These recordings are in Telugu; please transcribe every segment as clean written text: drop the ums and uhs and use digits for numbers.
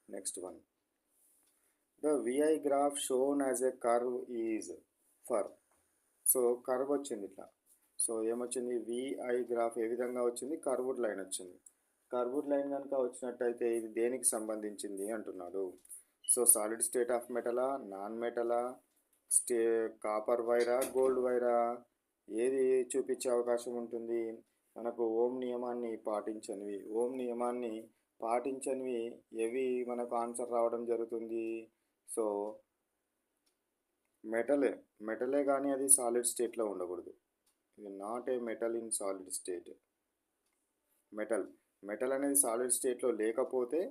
Next one, the VI graph shown as a curve is far. So curve వచ్చింది ఇట్లా. సో ఏమొచ్చింది, విఐ గ్రాఫ్ ఏ విధంగా వచ్చింది, కర్వ్డ్ లైన్ వచ్చింది. కర్వ్డ్ లైన్ కనుక వచ్చినట్టయితే ఇది దేనికి సంబంధించింది అంటున్నాడు. సో సాలిడ్ స్టేట్ ఆఫ్ మెటలా, నాన్ మెటలా, కాపర్ వైరా, గోల్డ్ వైరా, ఏది చూపించే అవకాశం ఉంటుంది, మనకు ఓమ్ నియమాన్ని పాటించనివి. ఓమ్ నియమాన్ని పాటించనివి ఏవి మనకు ఆన్సర్ రావడం జరుగుతుంది. సో మెటలే కానీ అది సాలిడ్ స్టేట్లో ఉండకూడదు. ఇది not a metal in solid state. Metal అనేది సాలిడ్ స్టేట్లో లేకపోతే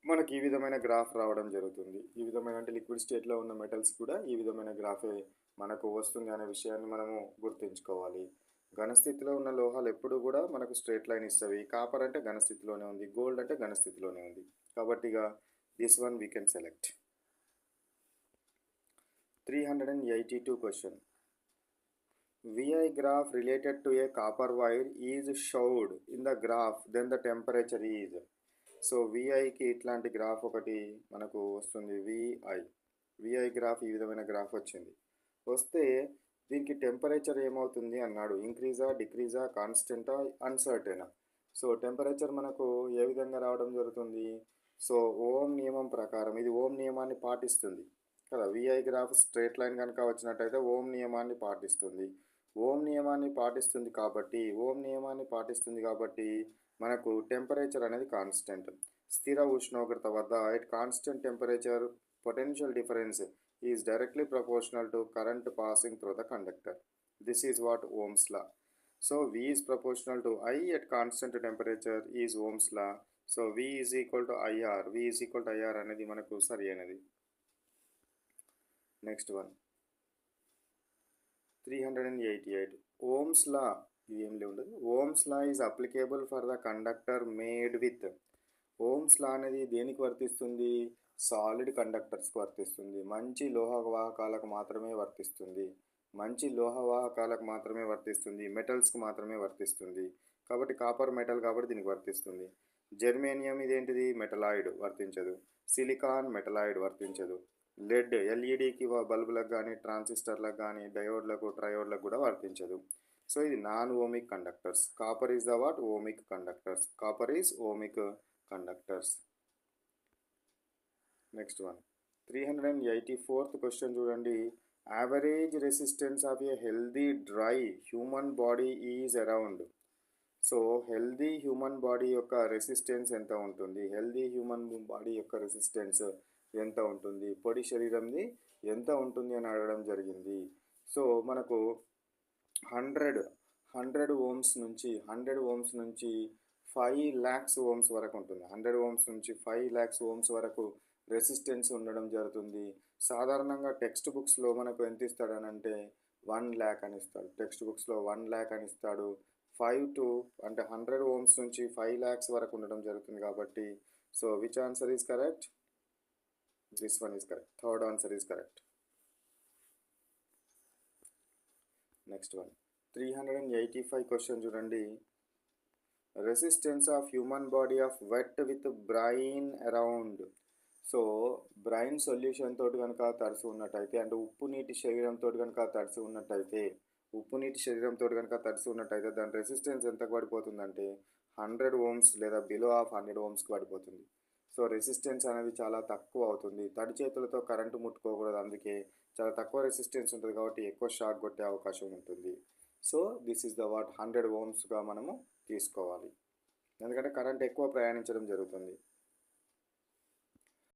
మనకి ఈ విధమైన గ్రాఫ్ రావడం జరుగుతుంది. ఈ విధమైన అంటే లిక్విడ్ స్టేట్లో ఉన్న మెటల్స్ కూడా ఈ విధమైన గ్రాఫే మనకు వస్తుంది అనే విషయాన్ని మనము గుర్తుంచుకోవాలి. ఘనస్థితిలో ఉన్న లోహాలు ఎప్పుడు కూడా మనకు స్ట్రేట్ లైన్ ఇస్తాయి. కాపర్ అంటే ఘనస్థితిలోనే ఉంది, గోల్డ్ అంటే ఘనస్థితిలోనే ఉంది. కాబట్టి ఇక this one we can select. 382 question. VI graph related to a copper wire is showed in the graph, then the temperature is. So విఐకి ఇట్లాంటి గ్రాఫ్ ఒకటి మనకు వస్తుంది. విఐ గ్రాఫ్ ఈ విధమైన గ్రాఫ్ వచ్చింది. వస్తే దీనికి టెంపరేచర్ ఏమవుతుంది అన్నాడు. ఇంక్రీజా, డిక్రీజా, కాన్స్టెంటా, అన్సర్టెనా. సో టెంపరేచర్ మనకు ఏ విధంగా రావడం జరుగుతుంది. సో ఓమ్ నియమం ప్రకారం ఇది ఓమ్ నియమాన్ని పాటిస్తుంది కదా. విఐ గ్రాఫ్ స్ట్రేట్ లైన్ కనుక వచ్చినట్టయితే ఓమ్ నియమాన్ని పాటిస్తుంది. ఓమ్ నియమాన్ని పాటిస్తుంది కాబట్టి మనకు టెంపరేచర్ అనేది కాన్స్టెంట్. స్థిర ఉష్ణోగ్రత వద్ద at constant temperature potential difference is directly proportional to current passing through the conductor. This is what Ohm's law. So V is proportional to I at constant temperature is Ohm's law. So V is equal to IR అనేది మనకు సరి అయినది. Next one 388. ఓమ్స్ లా ఇది ఏం ఉండదు. Ohm's law is applicable for the conductor made with. Ohm's law అనేది దేనికి వర్తిస్తుంది, సాలిడ్ కండక్టర్స్కి వర్తిస్తుంది. మంచి లోహవాహకాలకు మాత్రమే వర్తిస్తుంది. మెటల్స్కి మాత్రమే వర్తిస్తుంది. కాబట్టి కాపర్ మెటల్ కాబట్టి దీనికి వర్తిస్తుంది. జెర్మేనియం ఇదేంటిది, మెటలాయిడ్, వర్తించదు. సిలికాన్ మెటలాయిడ్, వర్తించదు. లెడ్ ఎల్ఈడికి బల్బులకు కానీ, ట్రాన్సిస్టర్లకు కానీ, డయోడ్లకు, ట్రయోడ్లకు కూడా వర్తించదు. సో ఇది non ohmic conductors. Copper is the what, ohmic conductors. Next one 384th question చూడండి. Average resistance of a healthy dry human body is around. So healthy human body యొక్క రెసిస్టెన్స్ ఎంత ఉంటుంది, ఎంత ఉంటుంది, పొడి శరీరంది ఎంత ఉంటుంది అని అడగడం జరిగింది. సో మనకు 100 ఓమ్స్ నుంచి 5 lakhs ఓమ్స్ వరకు ఉంటుంది. 100 ఓమ్స్ నుంచి 5 lakhs ఓమ్స్ వరకు రెసిస్టెన్స్ ఉండడం జరుగుతుంది. సాధారణంగా టెక్స్ట్ బుక్స్లో మనకు ఎంత ఇస్తాడనంటే 1 lakh అని ఇస్తాడు. 1 lakh అని ఇస్తాడు. 100 ఓమ్స్ నుంచి 5 lakhs వరకు ఉండడం జరుగుతుంది కాబట్టి so which answer is correct, this one is correct. Third answer is correct. Next one 385 question చూడండి. Resistance of human body of wet with brine around. So brine solution తోటి కనుక తడిసి ఉన్నట్టయితే, అంటే ఉప్పు నీటి శరీరంతో కనుక తడిసి ఉన్నట్టయితే దాని రెసిస్టెన్స్ ఎంతకు పడిపోతుందంటే 100 ఓమ్స్ లేదా బిలో ఆఫ్ 100 ఓమ్స్కి పడిపోతుంది. సో రెసిస్టెన్స్ అనేది చాలా తక్కువ అవుతుంది. తడి చేతులతో కరెంటు ముట్టుకోకూడదు, అందుకే చాలా తక్కువ రెసిస్టెన్స్ ఉంటుంది కాబట్టి ఎక్కువ షాక్ కొట్టే అవకాశం ఉంటుంది. So this is the what 100 ఓమ్స్గా మనము తీసుకోవాలి, ఎందుకంటే కరెంట్ ఎక్కువ ప్రయాణించడం జరుగుతుంది.